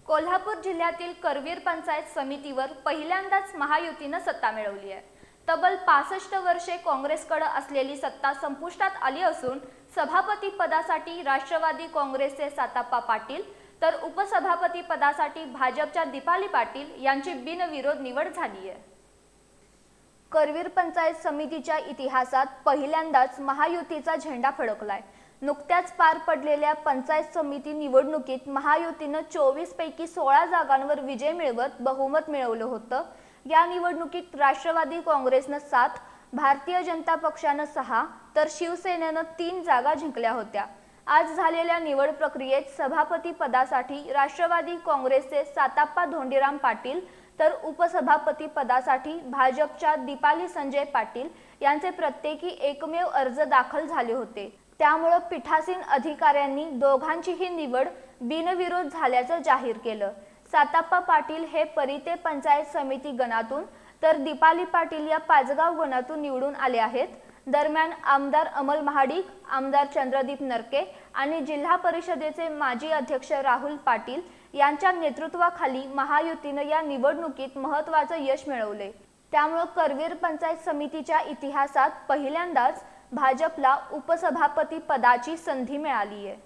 कोल्हापूर जिल्ह्यातील करवीर पंचायत समितीवर पहिल्यांदाच महायुतीने सत्ता मिळवली आहे। तब्बल 65 वर्षे काँग्रेसकडे असलेली सत्ता संपुष्टात आली असून सभापती पदासाठी राष्ट्रवादी काँग्रेसचे साताप्पा पाटील तर उपसभापती पदासाठी भाजपच्या दीपाली पाटील यांची बिनविरोध निवड झाली आहे। करवीर पंचायत समितीच्या इतिहासात पहिल्यांदाच महायुतीचा झेंडा फडकलाय। नुकत्याच पार पडलेल्या पंचायत समिती निवडणुकीत महायुतीने 24 पैकी 16 जागांवर विजय मिळवत बहुमत मिळवलं होतं। या निवडणुकीत राष्ट्रवादी काँग्रेसने 7, भारतीय जनता पक्षाने 6 तर शिवसेनेने 3 जागा जिंकल्या होत्या। आज झालेल्या निवड प्रक्रियेत सभापती पदासाठी राष्ट्रवादी काँग्रेसचे साताप्पा धोंडीराम पाटील तर उपसभापती पदासाठी भाजपच्या दीपाली संजय पाटील यांचे प्रत्येकी एकमेव अर्ज दाखल झाले होते। त्यामुळे पीठासीन अधिकाऱ्यांनी दोघांचीही निवड बिनविरोध झाल्याचं जाहीर केलं। साताप्पा पाटील हे परिते पंचायत समिती गणातून तर दीपाली पाटील या पाचगाव गणातून निवडून आले आहेत। दरम्यान आमदार अमल महाडिक, आमदार चंद्रदीप नरके आणि जिल्हा परिषदेचे माजी अध्यक्ष राहुल पाटील यांच्या नेतृत्वाखाली महायुतीने या निवडणुकीत महत्त्वाचे यश मिळवले। त्यामुळे करवीर पंचायत समितीच्या इतिहासात पहिल्यांदाच भाजपला उपसभापती पदाची संधी मिळाली आहे।